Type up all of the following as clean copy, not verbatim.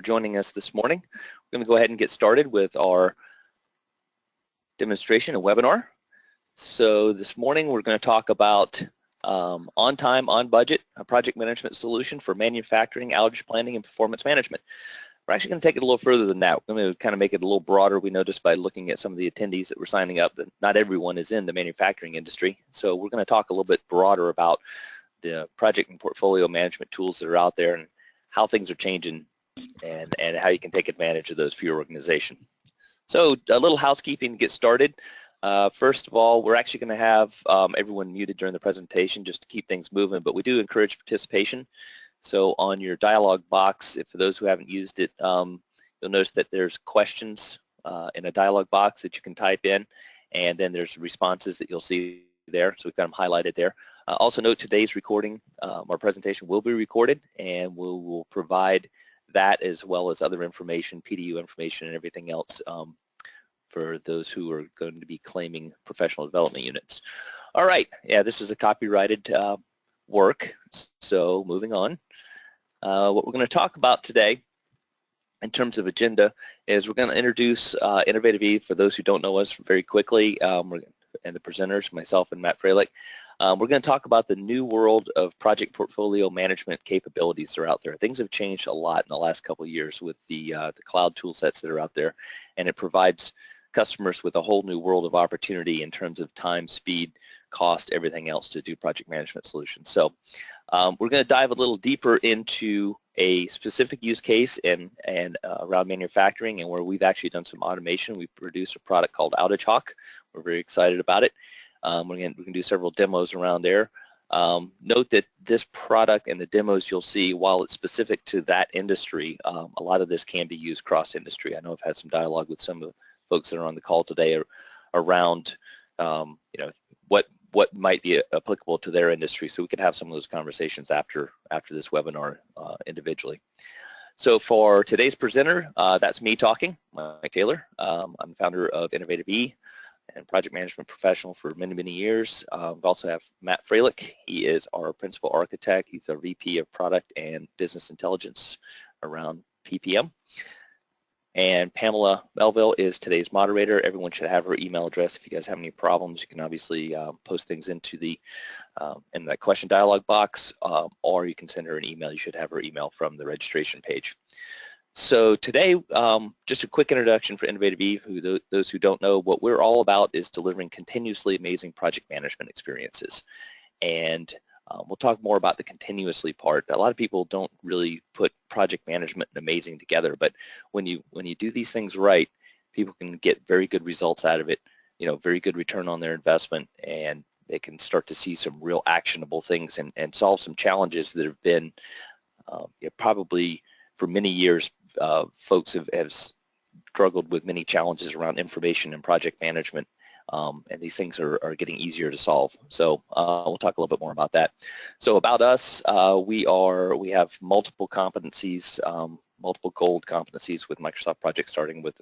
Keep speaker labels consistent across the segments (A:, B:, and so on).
A: joining us this morning. We're going to go ahead and get started with our demonstration and webinar. So this morning we're going to talk about on time, on budget, a project management solution for manufacturing, outage planning, and performance management. We're actually going to take it a little further than that. We're going to kind of make it a little broader. We noticed by looking at some of the attendees that were signing up that not everyone is in the manufacturing industry. So we're going to talk a little bit broader about the project and portfolio management tools that are out there and how things are changing and how you can take advantage of those for your organization. So a little housekeeping to get started. First of all, we're actually going to have everyone muted during the presentation just to keep things moving, but we do encourage participation. So on your dialog box, if for those who haven't used it, you'll notice that there's questions in a dialog box that you can type in, and then there's responses that you'll see there. So we've got them highlighted there. Also note today's recording, our presentation will be recorded, and we'll provide that as well as other information, PDU information and everything else for those who are going to be claiming professional development units. All right, yeah, this is a copyrighted work, so moving on. What we're going to talk about today in terms of agenda is we're going to introduce Innovative E for those who don't know us very quickly, and the presenters, myself and Matt Freilich. We're going to talk about the new world of project portfolio management capabilities that are out there. Things have changed a lot in the last couple of years with the cloud tool sets that are out there, and it provides customers with a whole new world of opportunity in terms of time, speed, cost, everything else to do project management solutions. So we're going to dive a little deeper into a specific use case and around manufacturing, and where we've actually done some automation. We've produced a product called OutageHawk. We're very excited about it. We're going to do several demos around there. Note that this product and the demos you'll see, while it's specific to that industry, a lot of this can be used cross-industry. I know I've had some dialogue with some of the folks that are on the call today around you know, what might be applicable to their industry, so we could have some of those conversations after this webinar individually. So for today's presenter, that's me talking, Mike Taylor. I'm the founder of Innovative E and project management professional for many, many years. We also have Matt Freilich. He is our principal architect. He's our VP of product and business intelligence around PPM. And Pamela Melville is today's moderator. Everyone should have her email address. If you guys have any problems, you can obviously post things into the in that question dialog box, or you can send her an email. You should have her email from the registration page. So today, just a quick introduction for Innovative E. Those who don't know, what we're all about is delivering continuously amazing project management experiences. And we'll talk more about the continuously part. A lot of people don't really put project management and amazing together, but when you do these things right, people can get very good results out of it, you know, very good return on their investment, and they can start to see some real actionable things and solve some challenges that have been probably for many years folks have struggled with many challenges around information and project management. And these things are getting easier to solve. So we'll talk a little bit more about that. So about us, we have multiple competencies, multiple gold competencies with Microsoft projects, starting with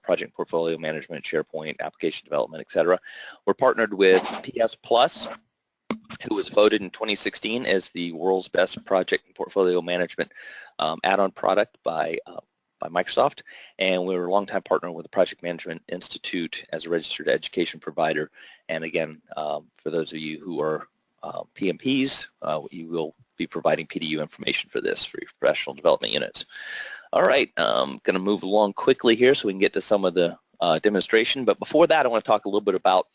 A: project portfolio management, SharePoint, application development, etc. We're partnered with PS Plus, who was voted in 2016 as the world's best project and portfolio management add-on product by Microsoft, and we were a longtime partner with the Project Management Institute as a registered education provider. And again, for those of you who are PMPs, you will be providing PDU information for this for your professional development units. All right, I'm going to move along quickly here so we can get to some of the demonstration. But before that, I want to talk a little bit about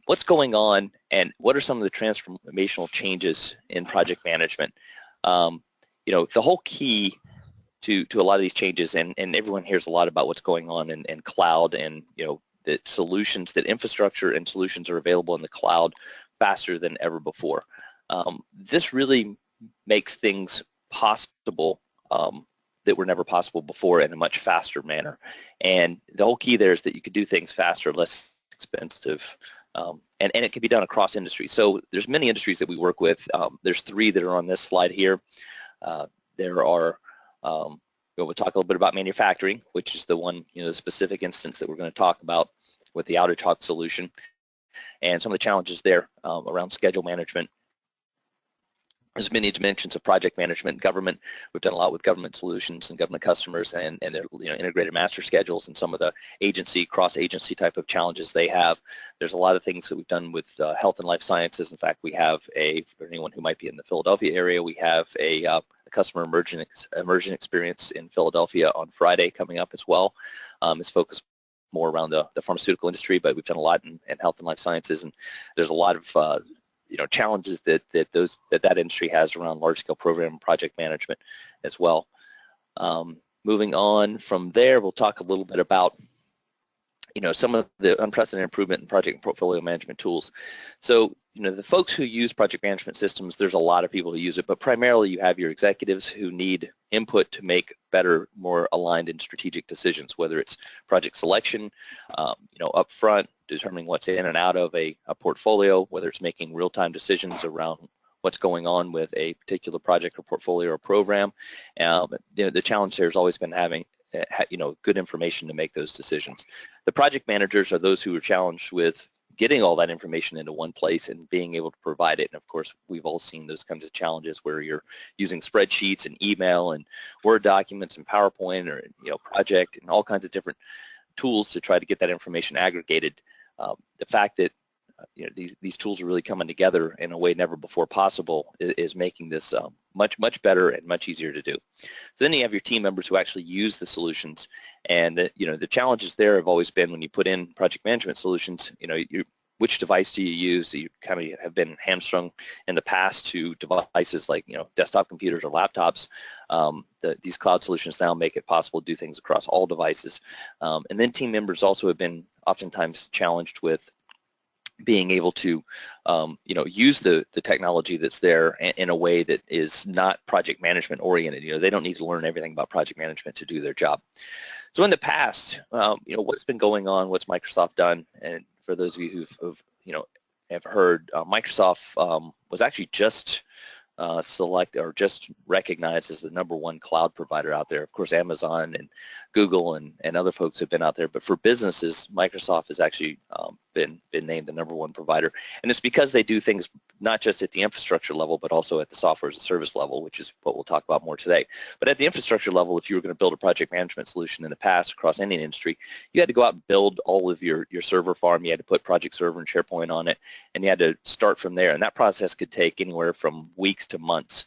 A: what's going on and what are some of the transformational changes in project management. You know, the whole key to a lot of these changes, and everyone hears a lot about what's going on in cloud, and you know, the solutions, that infrastructure and solutions are available in the cloud faster than ever before. This really makes things possible that were never possible before in a much faster manner. And the whole key there is that you could do things faster, less expensive, and it can be done across industries. So there's many industries that we work with. There's three that are on this slide here. There are we'll talk a little bit about manufacturing, which is the one, you know, the specific instance that we're going to talk about with the OutageHawk solution, and some of the challenges there around schedule management, There's many dimensions of project management. Government, we've done a lot with government solutions and government customers and their integrated master schedules and some of the agency, cross-agency type of challenges they have. There's a lot of things that we've done with health and life sciences. In fact, we have for anyone who might be in the Philadelphia area, we have a customer immersion experience in Philadelphia on Friday coming up as well. It's focused more around the pharmaceutical industry, but we've done a lot in health and life sciences, and there's a lot of challenges that industry has around large-scale program and project management as well. Moving on from there, we'll talk a little bit about some of the unprecedented improvement in project and portfolio management tools. So the folks who use project management systems, there's a lot of people who use it, but primarily you have your executives who need input to make better, more aligned and strategic decisions, whether it's project selection, up front, determining what's in and out of a portfolio, whether it's making real-time decisions around what's going on with a particular project or portfolio or program. The challenge there has always been having good information to make those decisions. The project managers are those who are challenged with getting all that information into one place and being able to provide it. And of course, we've all seen those kinds of challenges where you're using spreadsheets and email and Word documents and PowerPoint or project and all kinds of different tools to try to get that information aggregated. The fact that these tools are really coming together in a way never before possible is making this much better and much easier to do. So then you have your team members who actually use the solutions, and the challenges there have always been when you put in project management solutions, which device do you use? You kind of have been hamstrung in the past to devices like desktop computers or laptops. These cloud solutions now make it possible to do things across all devices. And then team members also have been oftentimes challenged with being able to use the technology that's there in a way that is not project management oriented. They don't need to learn everything about project management to do their job. So in the past, what's been going on, what's Microsoft done, and for those of you who've have heard, Microsoft was actually just just recognized as the #1 cloud provider out there. Of course, Amazon and Google and other folks have been out there, but for businesses, Microsoft has actually been named the #1 provider, and it's because they do things not just at the infrastructure level, but also at the software as a service level, which is what we'll talk about more today. But at the infrastructure level, if you were going to build a project management solution in the past across any industry, you had to go out and build all of your server farm. You had to put project server and SharePoint on it, and you had to start from there, and that process could take anywhere from weeks to months.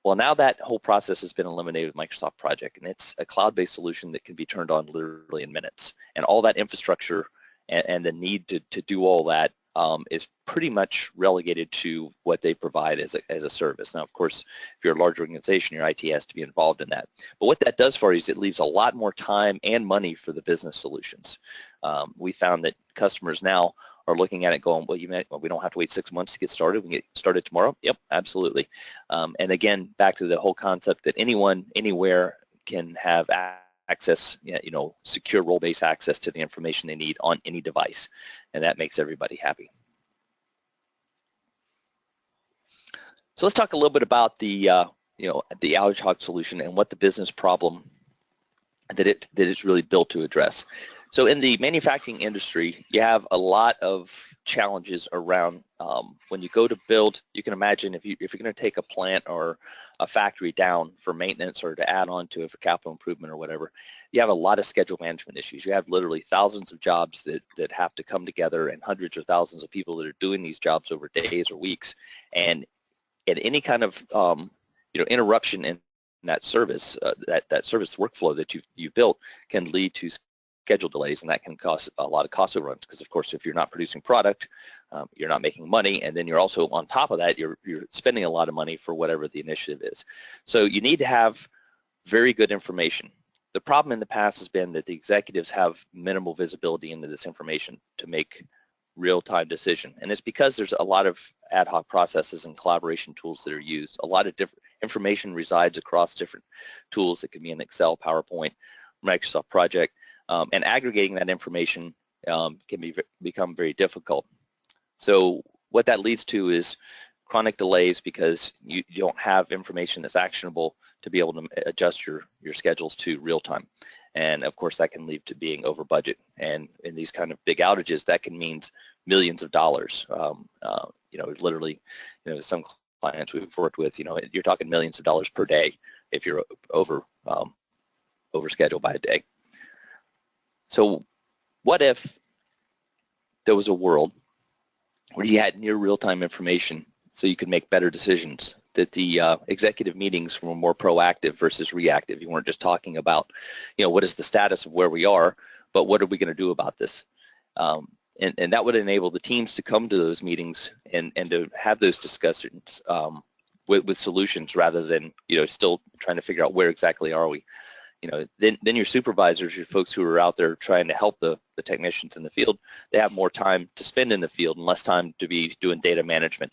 A: Well, now that whole process has been eliminated with Microsoft Project, and it's a cloud-based solution that can be turned on literally in minutes. And all that infrastructure and the need to do all that is pretty much relegated to what they provide as a service. Now, of course, if you're a large organization, your IT has to be involved in that. But what that does for you is it leaves a lot more time and money for the business solutions. We found that customers now are looking at it going, well, we don't have to wait 6 months to get started. We can get started tomorrow. Yep, absolutely. And again, back to the whole concept that anyone, anywhere can have access, secure role-based access to the information they need on any device, and that makes everybody happy. So let's talk a little bit about the OutageHawk solution and what the business problem that it's really built to address. So in the manufacturing industry, you have a lot of challenges around when you go to build. You can imagine if you're going to take a plant or a factory down for maintenance or to add on to it for capital improvement or whatever, you have a lot of schedule management issues. You have literally thousands of jobs that have to come together and hundreds or thousands of people that are doing these jobs over days or weeks, and any kind of interruption in that service, that service workflow that you've built can lead to schedule delays, and that can cause a lot of cost overruns because, of course, if you're not producing product, you're not making money, and then you're also, on top of that, you're spending a lot of money for whatever the initiative is. So you need to have very good information. The problem in the past has been that the executives have minimal visibility into this information to make real-time decision, and it's because there's a lot of ad hoc processes and collaboration tools that are used. A lot of different information resides across different tools. It can be in Excel, PowerPoint, Microsoft Project, and aggregating that information can become very difficult. So what that leads to is chronic delays because you don't have information that's actionable to be able to adjust your schedules to real time. And of course that can lead to being over budget. And in these kind of big outages, that can mean millions of dollars. Literally, some clients we've worked with, you're talking millions of dollars per day if you're over schedule by a day. So what if there was a world where you had near real-time information so you could make better decisions, that the executive meetings were more proactive versus reactive? You weren't just talking about, what is the status of where we are, but what are we going to do about this? And that would enable the teams to come to those meetings and to have those discussions with solutions rather than, still trying to figure out where exactly are we. Then your supervisors, your folks who are out there trying to help the technicians in the field, they have more time to spend in the field and less time to be doing data management.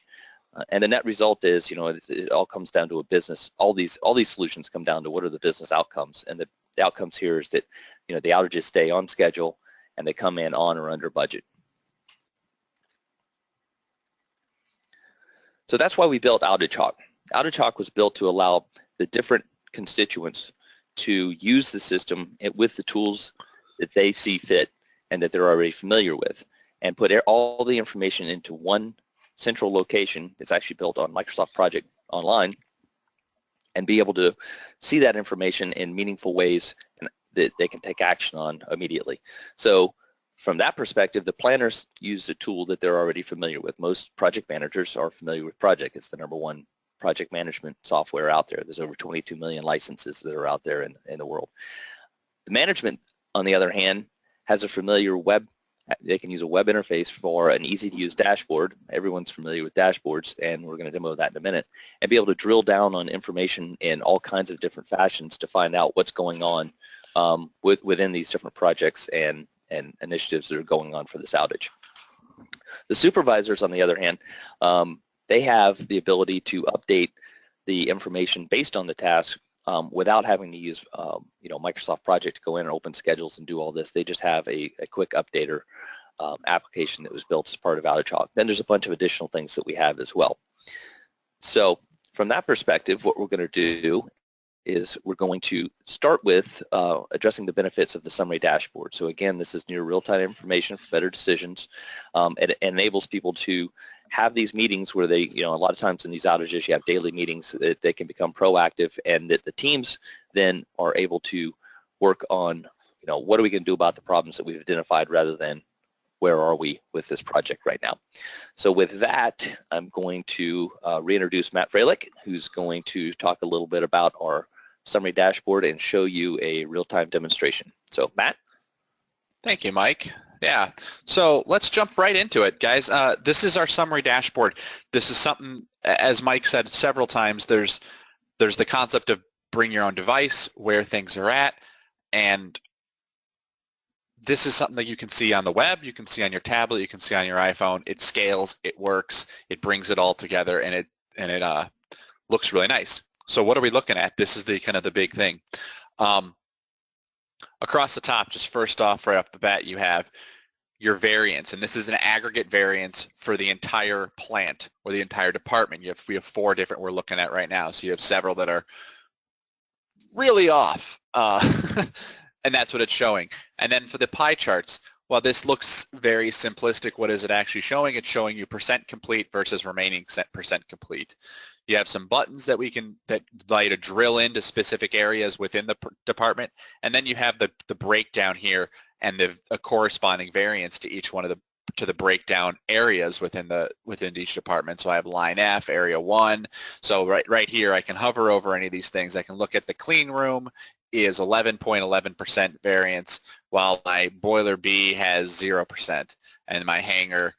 A: And the net result is, it all comes down to a business. All these solutions come down to what are the business outcomes, and the outcomes here is that, the outages stay on schedule and they come in on or under budget. So that's why we built OutageHawk. OutageHawk was built to allow the different constituents to use the system with the tools that they see fit and that they're already familiar with, and put all the information into one central location. It's actually built on Microsoft Project Online, and be able to see that information in meaningful ways and that they can take action on immediately. So from that perspective, the planners use a tool that they're already familiar with. Most project managers are familiar with Project. It's the #1 project management software out there. There's over 22 million licenses that are out there in the world. The management, on the other hand, has a familiar web. They can use a web interface for an easy-to-use dashboard. Everyone's familiar with dashboards, and we're going to demo that in a minute, and be able to drill down on information in all kinds of different fashions to find out what's going on within these different projects and initiatives that are going on for this outage. The supervisors, on the other hand, they have the ability to update the information based on the task without having to use Microsoft Project to go in and open schedules and do all this. They just have a quick updater application that was built as part of OutageHawk. Then there's a bunch of additional things that we have as well. So from that perspective, what we're going to do is we're going to start with addressing the benefits of the summary dashboard. So again, this is near real-time information for better decisions. It enables people to have these meetings where they, a lot of times in these outages, you have daily meetings that they can become proactive, and that the teams then are able to work on, what are we going to do about the problems that we've identified rather than where are we with this project right now. So with that, I'm going to reintroduce Matt Freilich, who's going to talk a little bit about our summary dashboard and show you a real-time demonstration. So Matt?
B: Thank you, Mike. Yeah, so let's jump right into it, guys. This is our summary dashboard. This is something, as Mike said several times, there's the concept of bring your own device, where things are at, and this is something that you can see on the web, you can see on your tablet, you can see on your iPhone. It scales, it works, it brings it all together, and it looks really nice. So what are we looking at? This is the kind of the big thing. Across the top, just first off, right off the bat, you have your variance, and this is an aggregate variance for the entire plant or the entire department. We have 4 different we're looking at right now, so you have several that are really off, and that's what it's showing. And then for the pie charts, while this looks very simplistic, what is it actually showing? It's showing you % complete versus remaining % complete. You have some buttons that allow you to drill into specific areas within the department, and then you have the breakdown here and the corresponding variance to each one of the breakdown areas within each department. So I have line F, area 1. So right here I can hover over any of these things. I can look at the clean room is 11.11% variance, while my boiler B has 0%, and my hangar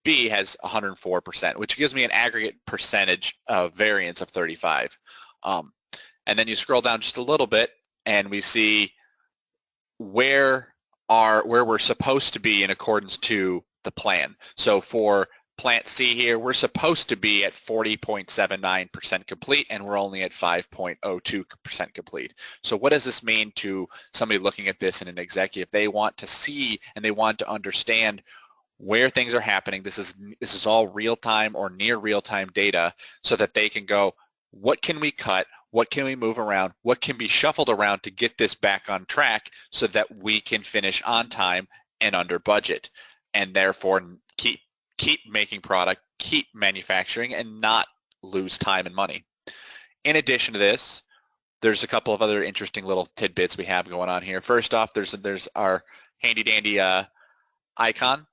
B: B has 104%, which gives me an aggregate percentage of variance of 35. And then you scroll down just a little bit, and we see where we're supposed to be in accordance to the plan. So for Plant C here, we're supposed to be at 40.79% complete, and we're only at 5.02% complete. So what does this mean to somebody looking at this in an executive? They want to see and they want to understand where things are happening. This is all real-time or near real-time data, so that they can go, what can we cut? What can we move around? What can be shuffled around to get this back on track so that we can finish on time and under budget, and therefore keep making product, keep manufacturing, and not lose time and money. In addition to this, there's a couple of other interesting little tidbits we have going on here. First off, there's our handy dandy icon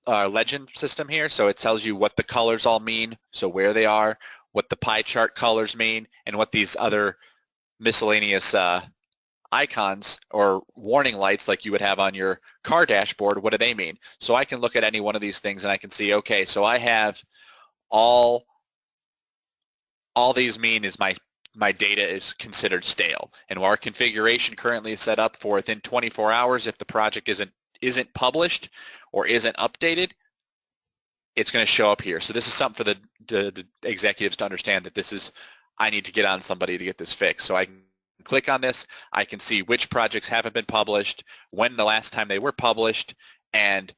B: legend system here. So it tells you what the colors all mean, so where they are, what the pie chart colors mean, and what these other miscellaneous icons or warning lights like you would have on your car dashboard, what do they mean? So I can look at any one of these things and I can see, okay, so I have all these mean is my data is considered stale, and our configuration currently is set up for within 24 hours. If the project isn't published or isn't updated, it's going to show up here. So this is something for the executives to understand that this is, I need to get on somebody to get this fixed. So I can click on this, I can see which projects haven't been published, when the last time they were published, and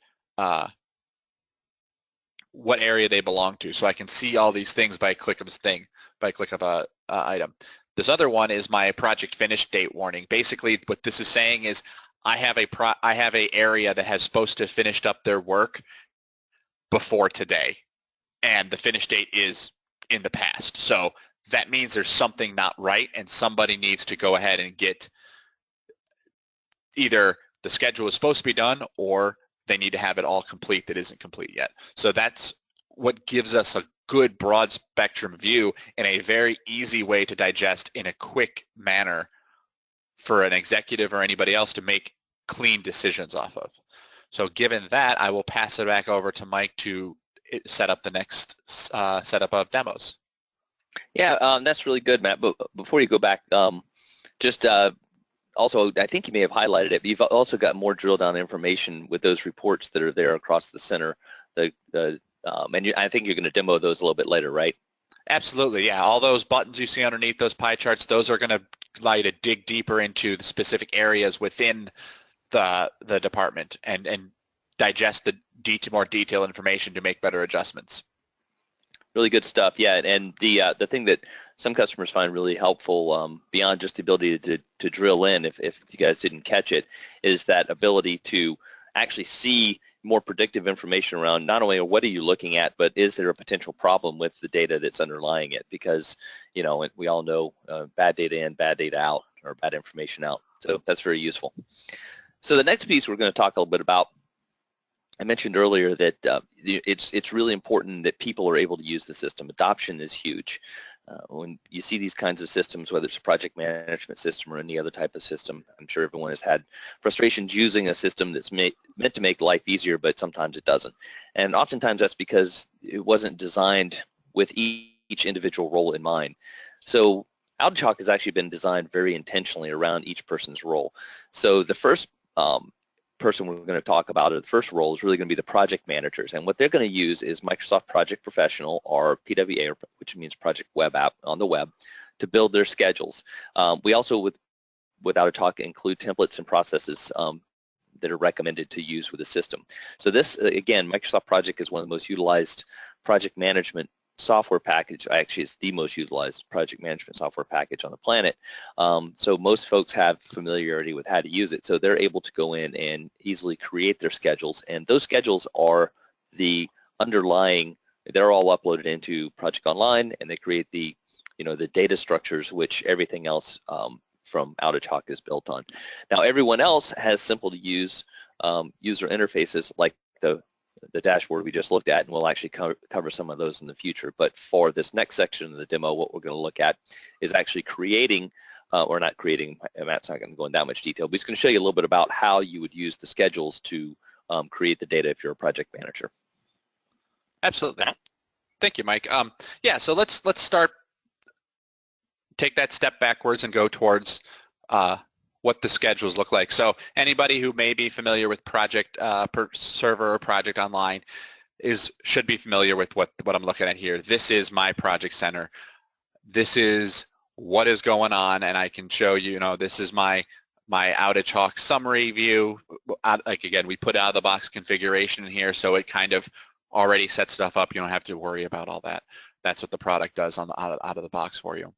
B: what area they belong to. So I can see all these things by click of a thing, by click of a item. This other one is my project finish date warning. Basically, what this is saying is I have a area that has supposed to have finished up their work before today, and the finish date is in the past. So that means there's something not right, and somebody needs to go ahead and get either the schedule is supposed to be done, or they need to have it all complete that isn't complete yet. So that's what gives us a good broad spectrum view and a very easy way to digest in a quick manner for an executive or anybody else to make clean decisions off of. So given that, I will pass it back over to Mike to set up the next setup of demos.
A: Yeah, that's really good, Matt. But before you go back, just also, I think you may have highlighted it, but you've also got more drill down information with those reports that are there across the center. I think you're going to demo those a little bit later, right?
B: Absolutely, yeah. All those buttons you see underneath those pie charts, those are going to allow you to dig deeper into the specific areas within the department and digest the more detailed information to make better adjustments. Really good stuff, yeah. And the thing that some customers find really helpful, beyond just the ability to drill in, if you guys didn't catch it, is that ability to actually see more predictive information around not only what are you looking at, but is there a potential problem with the data that's underlying it? Because, you know, we all know bad data in, bad data out, or bad information out. So that's very useful. So the next piece we're going to talk a little bit about, I mentioned earlier that it's really important that people are able to use the system. Adoption is huge. When you see these kinds of systems, whether it's a project management system or any other type of system, I'm sure everyone has had frustrations using a system that's meant to make life easier, but sometimes it doesn't. And oftentimes that's because it wasn't designed with each individual role in mind. So OutageHawk has actually been designed very intentionally around each person's role. So the first person we're going to talk about, or the first role, is really going to be the project managers, and what they're going to use is Microsoft Project Professional, or PWA, which means Project Web App on the web, to build their schedules. We also, with OutageHawk, include templates and processes that are recommended to use with the system. So this, again, Microsoft Project is one of the most utilized project management software package. Actually, it's the most utilized project management software package on the planet. So most folks have familiarity with how to use it. So they're able to go in and easily create their schedules, and those schedules are the underlying, they're all uploaded into Project Online, and they create the, you know, the data structures which everything else from OutageHawk is built on. Now everyone else has simple to use user interfaces like the dashboard we just looked at, and we'll actually cover some of those in the future. But for this next section of the demo, what we're going to look at is actually creating, or not creating, Matt's not going to go in that much detail, but he's going to show you a little bit about how you would use the schedules to create the data if you're a project manager. Absolutely. Thank you, Mike. Yeah, so let's start, take that step backwards and go towards what the schedules look like. So anybody who may be familiar with Project per Server or Project Online should be familiar with what I'm looking at here. This is my project center. This is what is going on, and I can show you, you know, this is my OutageHawk summary view. Like again, we put out of the box configuration in here, so it kind of already sets stuff up. You don't have to worry about all that. That's what the product does on the out of the box for you.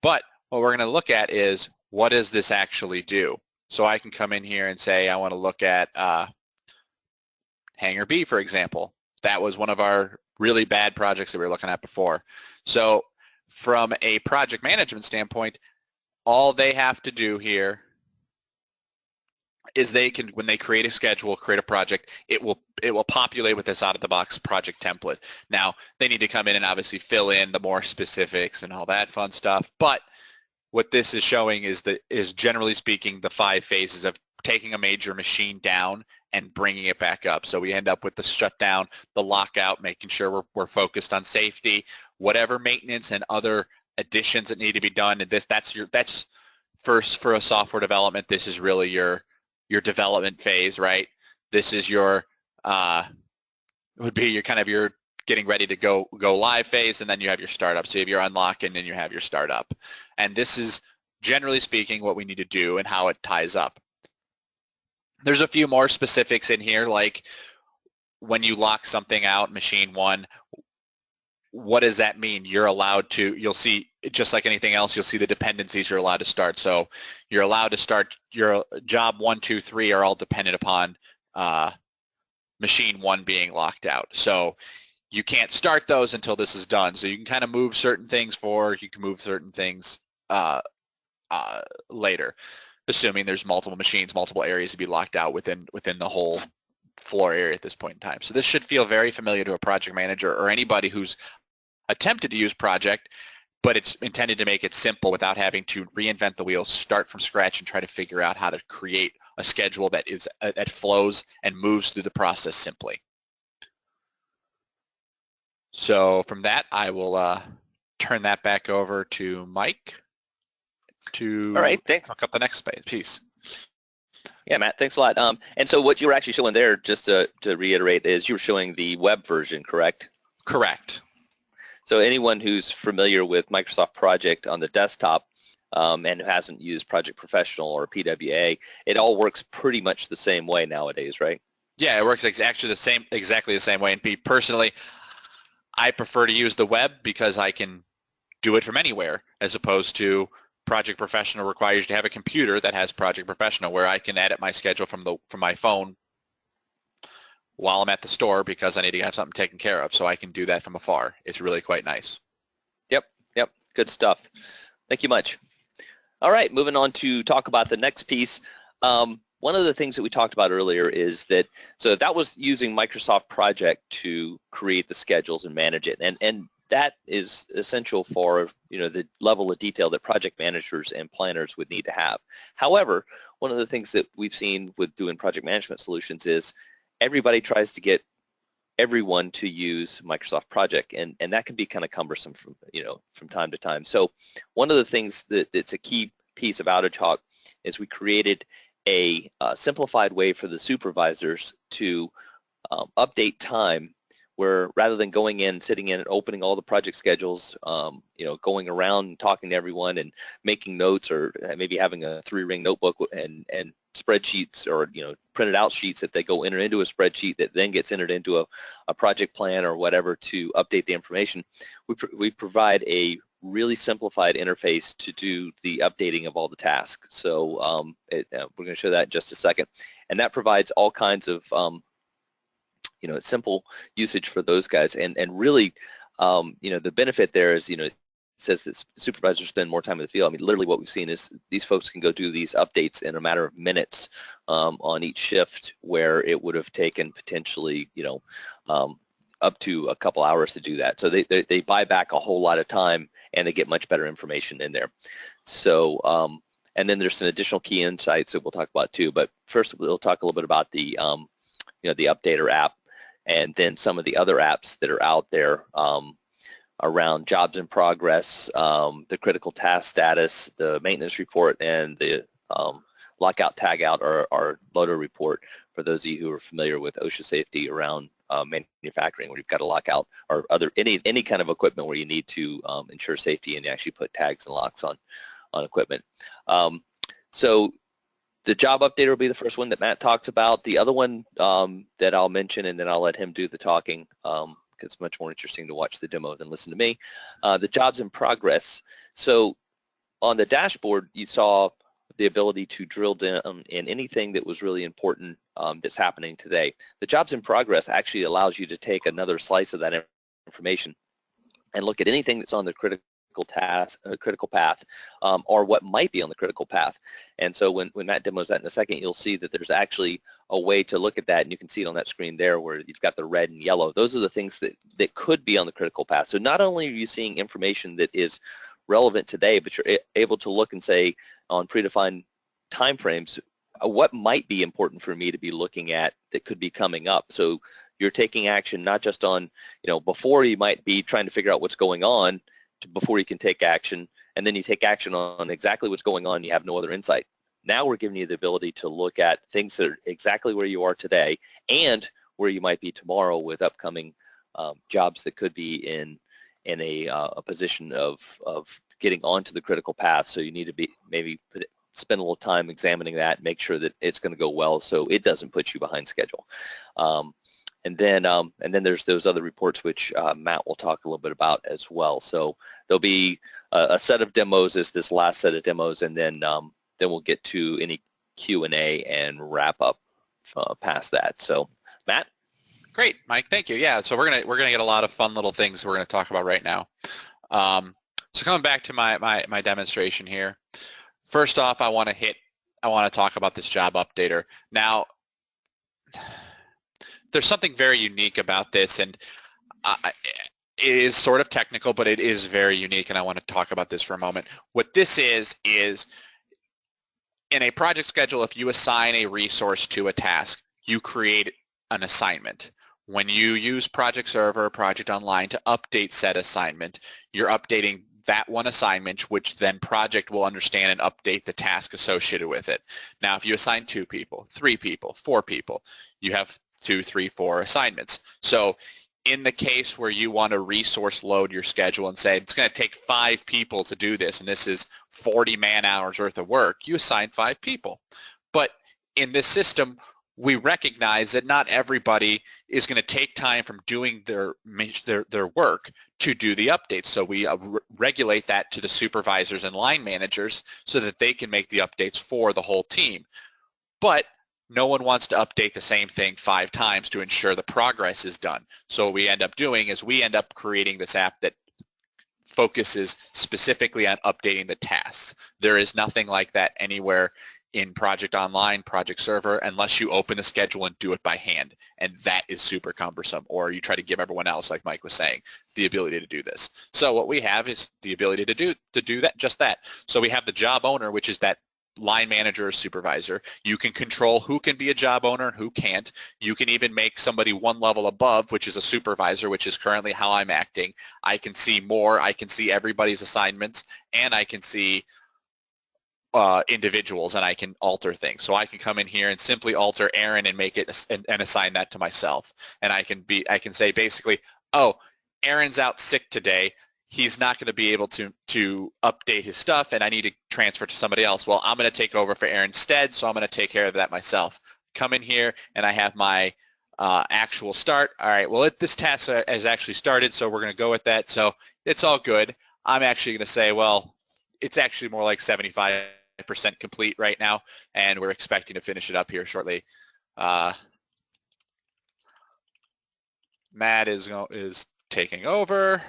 B: But what we're going to look at is, what does this actually do? So I can come in here and say I want to look at Hangar B, for example. That was one of our really bad projects that we were looking at before. So from a project management standpoint, all they have to do here is they can, when they create a schedule, create a project, it will populate with this out-of-the-box project template. Now, they need to come in and obviously fill in the more specifics and all that fun stuff, but what this is showing is generally speaking the 5 phases of taking a major machine down and bringing it back up. So we end up with the shutdown, the lockout, making sure we're focused on safety, whatever maintenance and other additions that need to be done. And that's first for a software development. This is really your development phase, right? This is your would be your kind of your getting ready to go live phase, and then you have your startup. So you have your unlock, and then you have your startup. And this is generally speaking what we need to do and how it ties up. There's a few more specifics in here, like when you lock something out, machine 1, what does that mean? You're allowed to, you'll see, just like anything else, you'll see the dependencies you're allowed to start. So you're allowed to start your job 1, 2, 3 are all dependent upon machine 1 being locked out. So you can't start those until this is done. So you can kind of move certain things forward, you can move certain things later, assuming there's multiple machines, multiple areas to be locked out within the whole floor area at this point in time. So this should feel very familiar to a project manager or anybody who's attempted to use project, but it's intended to make it simple without having to reinvent the wheel, start from scratch, and try to figure out how to create a schedule that flows and moves through the process simply. So from that, I will turn that back over to Mike to talk up the next piece.
A: Yeah, Matt, thanks a lot. And so what you were actually showing there, just to reiterate, is you were showing the web version, correct?
B: Correct.
A: So anyone who's familiar with Microsoft Project on the desktop and who hasn't used Project Professional or PWA, it all works pretty much the same way nowadays, right?
B: Yeah, it works exactly the same way. And personally, I prefer to use the web because I can do it from anywhere, as opposed to Project Professional requires you to have a computer that has Project Professional, where I can edit my schedule from my phone while I'm at the store because I need to have something taken care of. So I can do that from afar. It's really quite nice.
A: Yep, good stuff. Thank you much. All right, moving on to talk about the next piece. One of the things that we talked about earlier is that, so that was using Microsoft Project to create the schedules and manage it. And that is essential for, the level of detail that project managers and planners would need to have. However, one of the things that we've seen with doing project management solutions is everybody tries to get everyone to use Microsoft Project, and that can be kind of cumbersome from time to time. So one of the things that's a key piece of OutageHawk is we created a simplified way for the supervisors to update time, where rather than going in, sitting in and opening all the project schedules, going around and talking to everyone and making notes, or maybe having a 3-ring notebook and spreadsheets, or printed out sheets that they go enter into a spreadsheet that then gets entered into a project plan or whatever to update the information. We provide a really simplified interface to do the updating of all the tasks. So we're going to show that in just a second, and that provides all kinds of simple usage for those guys, and really the benefit there is it says that supervisors spend more time in the field. I mean, literally what we've seen is these folks can go do these updates in a matter of minutes on each shift, where it would have taken potentially up to a couple hours to do that. So they buy back a whole lot of time, and they get much better information in there. So and then there's some additional key insights that we'll talk about too, but first we'll talk a little bit about the the Updater app, and then some of the other apps that are out there around jobs in progress, the critical task status, the maintenance report, and the lockout tagout or loader report, for those of you who are familiar with OSHA safety around manufacturing, where you've got a lockout or any kind of equipment where you need to ensure safety and you actually put tags and locks on equipment. So the job updater will be the first one that Matt talks about. The other one that I'll mention, and then I'll let him do the talking, because it's much more interesting to watch the demo than listen to me. The jobs in progress. So on the dashboard, you saw the ability to drill down in anything that was really important that's happening today. The jobs in progress actually allows you to take another slice of that information and look at anything that's on the critical path, or what might be on the critical path. And so when Matt demos that in a second, you'll see that there's actually a way to look at that, and you can see it on that screen there where you've got the red and yellow. Those are the things that could be on the critical path. So not only are you seeing information that is relevant today, but you're able to look and say on predefined timeframes, what might be important for me to be looking at that could be coming up. So you're taking action not just on, before you might be trying to figure out what's going on before you can take action, and then you take action on exactly what's going on, you have no other insight. Now we're giving you the ability to look at things that are exactly where you are today and where you might be tomorrow with upcoming jobs that could be in a position of getting onto the critical path. So you need to be maybe spend a little time examining that, make sure that it's going to go well so it doesn't put you behind schedule. And then there's those other reports which Matt will talk a little bit about as well. So there'll be a set of demos as this last set of demos, and then we'll get to any Q&A and wrap up past that. So Matt?
B: Great, Mike. Thank you. Yeah, so we're gonna get a lot of fun little things we're gonna talk about right now. So coming back to my demonstration here. First off, I want to talk about this job updater. Now, there's something very unique about this, and it is sort of technical, but it is very unique, and I want to talk about this for a moment. What this is in a project schedule, if you assign a resource to a task, you create an assignment. When you use Project Server or Project Online to update said assignment, you're updating that one assignment, which then project will understand and update the task associated with it. Now, if you assign 2 people, 3 people, 4 people, you have 2, 3, 4 assignments. So in the case where you want to resource load your schedule and say it's going to take 5 people to do this, and this is 40 man-hours worth of work, you assign 5 people. But in this system, we recognize that not everybody is going to take time from doing their work to do the updates. So we regulate that to the supervisors and line managers so that they can make the updates for the whole team. But no one wants to update the same thing 5 times to ensure the progress is done. So what we end up doing is we end up creating this app that focuses specifically on updating the tasks. There is nothing like that anywhere in Project Online, Project Server, unless you open the schedule and do it by hand, and that is super cumbersome, or you try to give everyone else, like Mike was saying, the ability to do this. So what we have is the ability to do that, just that. So we have the job owner, which is that line manager or supervisor. You can control who can be a job owner and who can't. You can even make somebody one level above, which is a supervisor, which is currently how I'm acting. I can see more. I can see everybody's assignments, and I can see individuals, and I can alter things. So I can come in here and simply alter Aaron and make it and assign that to myself. And I can say basically, oh, Aaron's out sick today. He's not going to be able to update his stuff, and I need to transfer to somebody else. Well, I'm going to take over for Aaron instead, so I'm going to take care of that myself. Come in here, and I have my actual start. All right, well, this task has actually started, so we're going to go with that. So it's all good. I'm actually going to say, well, it's actually more like 75% complete right now, and we're expecting to finish it up here shortly. Matt is taking over.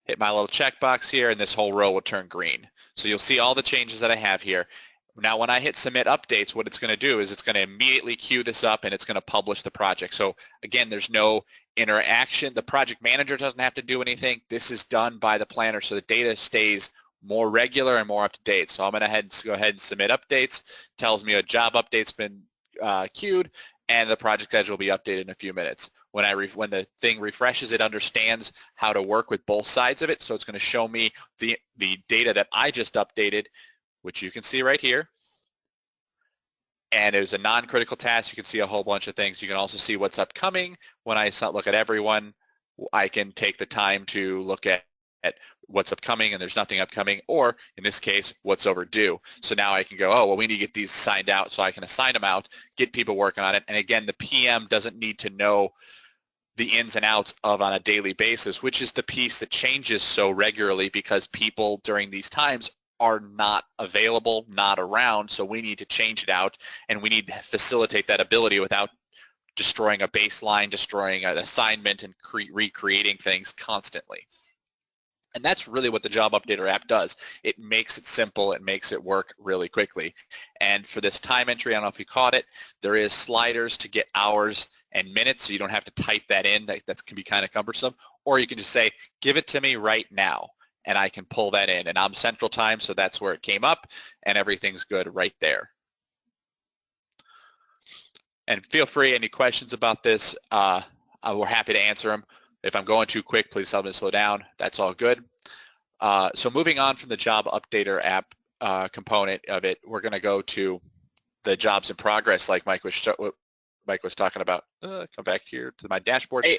B: Hit my little checkbox here, and this whole row will turn green. So you'll see all the changes that I have here. Now, when I hit submit updates, what it's going to do is it's going to immediately queue this up, and it's going to publish the project. So again, there's no interaction. The project manager doesn't have to do anything. This is done by the planner, so the data stays more regular and more up to date. So I'm going to go ahead and submit updates. Tells me a job update's been queued, and the project schedule will be updated in a few minutes. When the thing refreshes, it understands how to work with both sides of it. So it's going to show me the data that I just updated, which you can see right here. And it was a non-critical task. You can see a whole bunch of things. You can also see what's upcoming. When I look at everyone, I can take the time to look at what's upcoming, and there's nothing upcoming, or in this case, what's overdue. So now I can go, oh, well, we need to get these signed out, so I can assign them out, get people working on it. And again, the PM doesn't need to know the ins and outs of on a daily basis, which is the piece that changes so regularly because people during these times are not available, not around, so we need to change it out, and we need to facilitate that ability without destroying a baseline, destroying an assignment, and recreating things constantly. And that's really what the Job Updater app does. It makes it simple. It makes it work really quickly. And for this time entry, I don't know if you caught it, there is sliders to get hours and minutes, so you don't have to type that in. That can be kind of cumbersome. Or you can just say, give it to me right now, and I can pull that in. And I'm Central Time, so that's where it came up, and everything's good right there. And feel free, any questions about this, we're happy to answer them. If I'm going too quick, please tell me to slow down. That's all good. So moving on from the Job Updater app component of it, we're going to go to the jobs in progress, like Mike was talking about. Come back here to my dashboard.
A: Hey,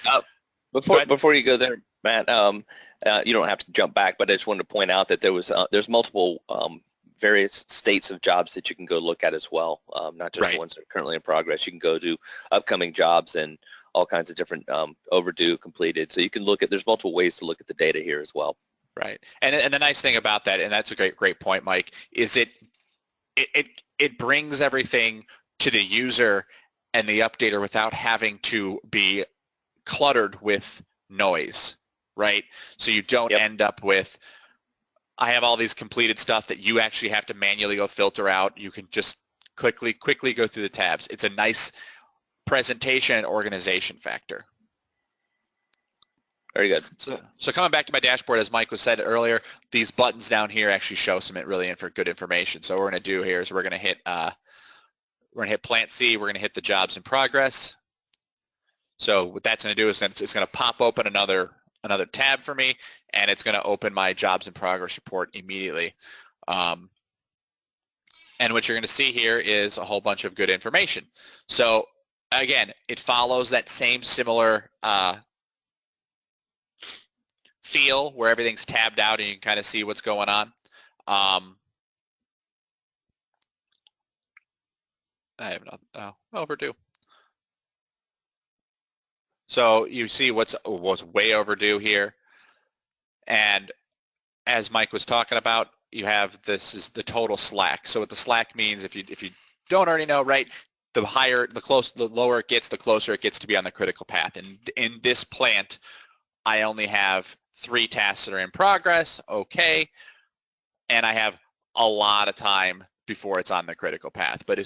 A: before you go there, Matt, you don't have to jump back, but I just wanted to point out that there's multiple various states of jobs that you can go look at as well, not just the ones that are currently in progress. You can go to upcoming jobs and all kinds of different overdue, completed. So you can look at, there's multiple ways to look at the data here as well.
B: Right. And the nice thing about that, and that's a great point, Mike, is it brings everything to the user and the updater without having to be cluttered with noise, right? So you don't end up with, I have all these completed stuff that you actually have to manually go filter out. You can just quickly go through the tabs. It's a nice presentation and organization factor.
A: Very good.
B: So coming back to my dashboard, as Mike was said earlier, these buttons down here actually show some really good information. So what we're going to do here is we're going to hit Plant C. We're going to hit the jobs in progress. So what that's going to do is it's going to pop open another tab for me, and it's going to open my jobs in progress report immediately. And what you're going to see here is a whole bunch of good information. So again, it follows that same similar feel where everything's tabbed out and you can kind of see what's going on. I have not overdue. So you see what's way overdue here. And as Mike was talking about, you have, this is the total slack. So what the slack means, if you don't already know, right, the lower it gets, the closer it gets to be on the critical path. And in this plant, I only have 3 tasks that are in progress, okay, and I have a lot of time before it's on the critical path. But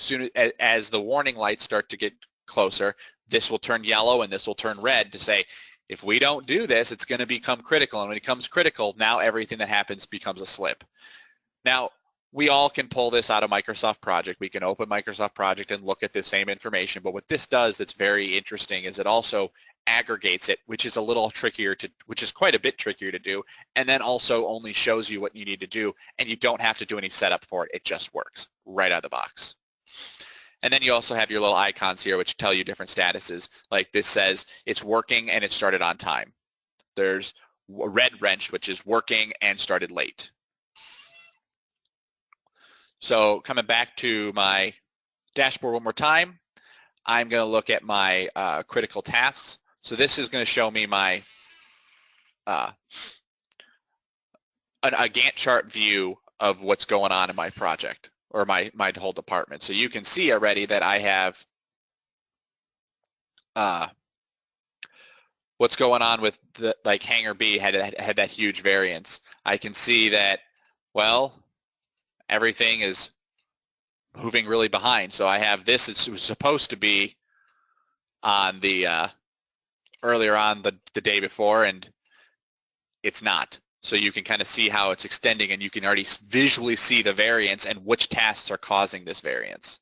B: as the warning lights start to get closer, this will turn yellow and this will turn red to say, if we don't do this, it's going to become critical. And when it becomes critical, now everything that happens becomes a slip. Now, we all can pull this out of Microsoft Project. We can open Microsoft Project and look at the same information. But what this does that's very interesting is it also aggregates it, which is quite a bit trickier to do, and then also only shows you what you need to do, and you don't have to do any setup for it. It just works right out of the box. And then you also have your little icons here which tell you different statuses. Like this says it's working and it started on time. There's a red wrench, which is working and started late. So coming back to my dashboard one more time, I'm going to look at my critical tasks. So this is going to show me my a Gantt chart view of what's going on in my project or my whole department. So you can see already that I have what's going on with the, like Hangar B had that huge variance. I can see that, well, everything is moving really behind. So I have this, it was supposed to be on the earlier on the day before, and it's not. So you can kind of see how it's extending, and you can already visually see the variance and which tasks are causing this variance.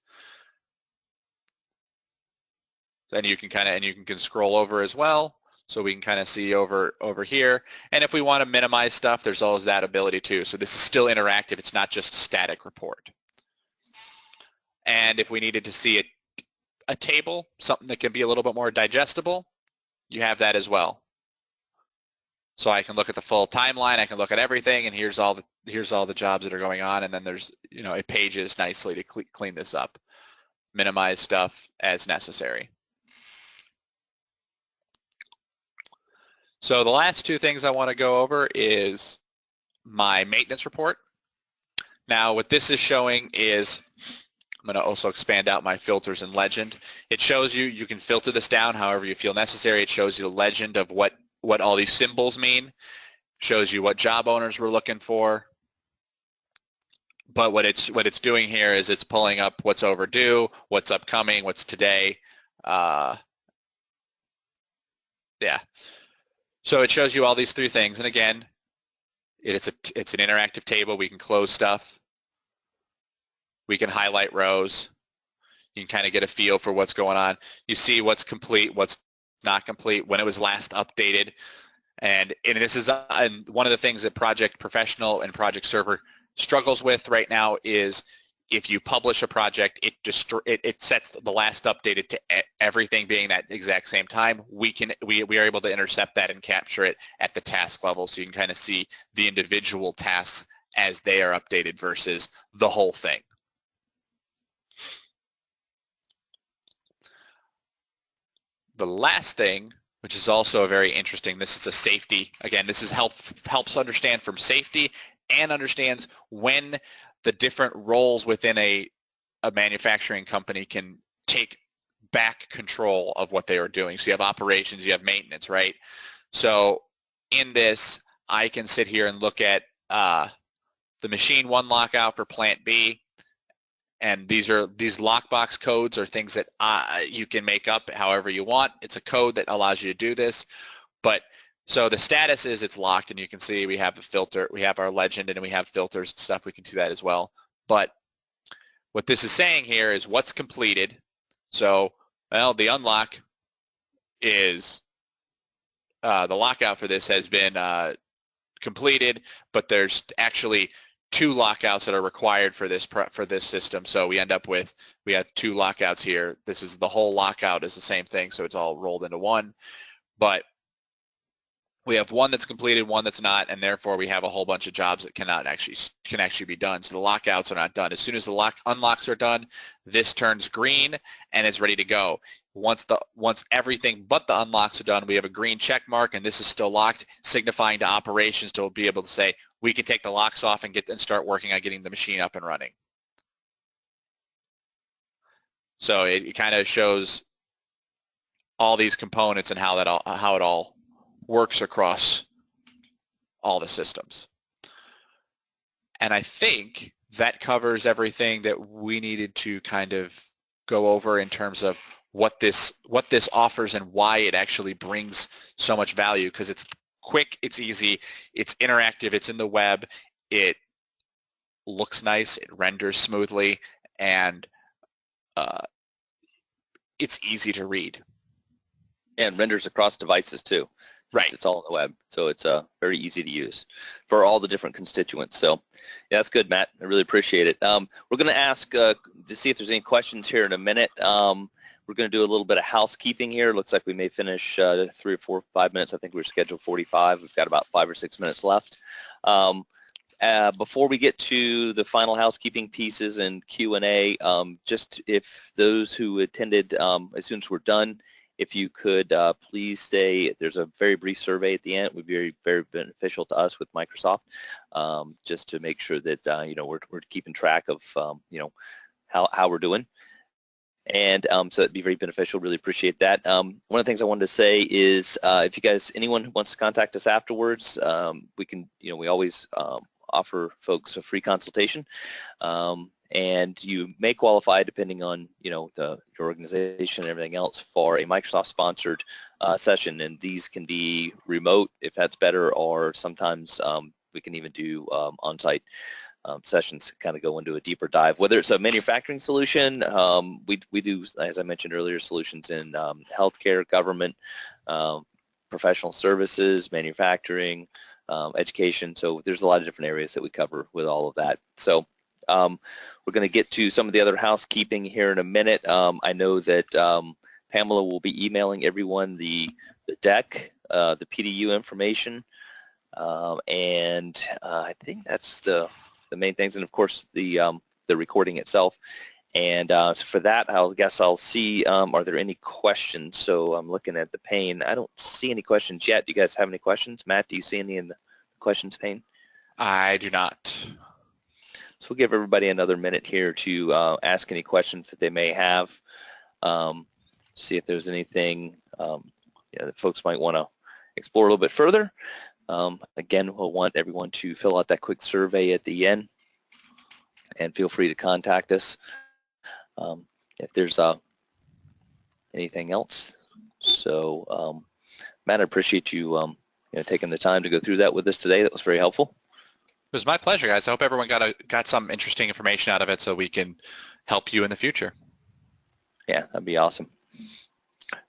B: Then you can can scroll over as well, so we can kind of see over here. And if we want to minimize stuff, there's always that ability too. So this is still interactive. It's not just a static report. And if we needed to see a table, something that can be a little bit more digestible, you have that as well. So I can look at the full timeline, I can look at everything, and here's all the jobs that are going on, and then there's, it pages nicely to clean this up, minimize stuff as necessary. So the last 2 things I want to go over is my maintenance report. Now what this is showing is I'm going to also expand out my filters and legend. It shows you, you can filter this down however you feel necessary. It shows you the legend of what all these symbols mean, shows you what job owners we're looking for. But what it's doing here is it's pulling up what's overdue, what's upcoming, what's today. Yeah. So it shows you all these 3 things. And again, it's an interactive table. We can close stuff. We can highlight rows. You can kind of get a feel for what's going on. You see what's complete, what's not complete, when it was last updated. And this is and one of the things that Project Professional and Project Server struggles with right now is if you publish a project, it sets the last updated to everything being that exact same time. We are able to intercept that and capture it at the task level, so you can kind of see the individual tasks as they are updated versus the whole thing. The last thing, which is also very interesting, this is a safety. Again, this is helps understand from safety and understands when the different roles within a manufacturing company can take back control of what they are doing. So you have operations, you have maintenance, right? So in this, I can sit here and look at the machine 1 lockout for plant B. And these lockbox codes are things that you can make up however you want. It's a code that allows you to do this. But so the status is it's locked, and you can see we have a filter, we have our legend, and we have filters and stuff. We can do that as well. But what this is saying here is what's completed. So, well, the unlock is the lockout for this has been completed, but there's actually 2 lockouts that are required for this system. So we end up with, we have 2 lockouts here. This is the whole lockout is the same thing, so it's all rolled into one. But we have one that's completed, one that's not, and therefore we have a whole bunch of jobs that can actually be done. So the lockouts are not done. As soon as the unlocks are done, this turns green and it's ready to go. Once everything but the unlocks are done, we have a green check mark, and this is still locked, signifying to operations to be able to say we can take the locks off and start working on getting the machine up and running. So it kind of shows all these components and how it all works across all the systems. And I think that covers everything that we needed to kind of go over in terms of what this offers and why it actually brings so much value, because it's quick, it's easy, it's interactive, it's in the web, it looks nice, it renders smoothly, and it's easy to read.
A: And renders across devices too.
B: Right.
A: It's all on the web, so it's very easy to use for all the different constituents. So yeah, that's good, Matt. I really appreciate it. We're going to ask to see if there's any questions here in a minute. We're going to do a little bit of housekeeping here. Looks like we may finish 3 or 4 or 5 minutes. I think we're scheduled 45. We've got about 5 or 6 minutes left. Before we get to the final housekeeping pieces and Q&A, just if those who attended, as soon as we're done, if you could please stay. There's a very brief survey at the end. It would be very, very beneficial to us with Microsoft, just to make sure that we're keeping track of how we're doing. And so it'd be very beneficial. Really appreciate that. One of the things I wanted to say is if you guys, anyone who wants to contact us afterwards, we can, we always offer folks a free consultation. And you may qualify, depending on your organization and everything else, for a Microsoft-sponsored session. And these can be remote, if that's better, or sometimes we can even do on-site sessions to kind of go into a deeper dive. Whether it's a manufacturing solution, we do, as I mentioned earlier, solutions in healthcare, government, professional services, manufacturing, education. So there's a lot of different areas that we cover with all of that. So we're going to get to some of the other housekeeping here in a minute. I know that Pamela will be emailing everyone the deck, the PDU information, and I think that's the main things, and of course the recording itself. And so for that, I guess I'll see, are there any questions? So I'm looking at the pane. I don't see any questions yet. Do you guys have any questions? Matt, do you see any in the questions pane?
B: I do not.
A: So we'll give everybody another minute here to ask any questions that they may have. See if there's anything that folks might want to explore a little bit further. Again, we'll want everyone to fill out that quick survey at the end, and feel free to contact us if there's anything else. So, Matt, I appreciate you, taking the time to go through that with us today. That was very helpful.
B: It was my pleasure, guys. I hope everyone got some interesting information out of it so we can help you in the future.
A: Yeah, that'd be awesome.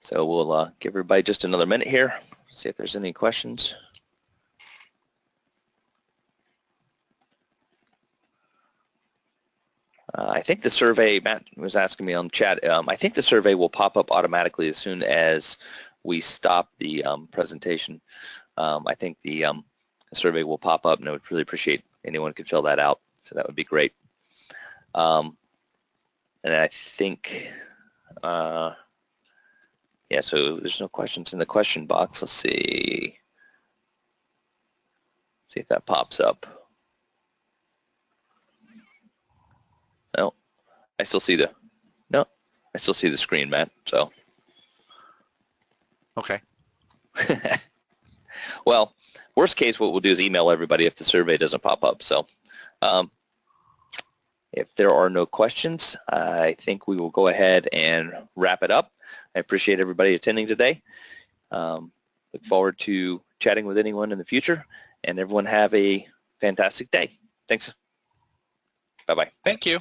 A: So we'll give everybody just another minute here, see if there's any questions. I think the survey, Matt was asking me on chat, I think the survey will pop up automatically as soon as we stop the presentation. I think the survey will pop up, and I would really appreciate anyone who could fill that out. So that would be great. And I think, yeah, so there's no questions in the question box. Let's see. See if that pops up. No, I still see the screen, Matt, so.
B: Okay.
A: Well, worst case, what we'll do is email everybody if the survey doesn't pop up. So if there are no questions, I think we will go ahead and wrap it up. I appreciate everybody attending today. Look forward to chatting with anyone in the future, and everyone have a fantastic day. Thanks. Bye-bye.
B: Thank you.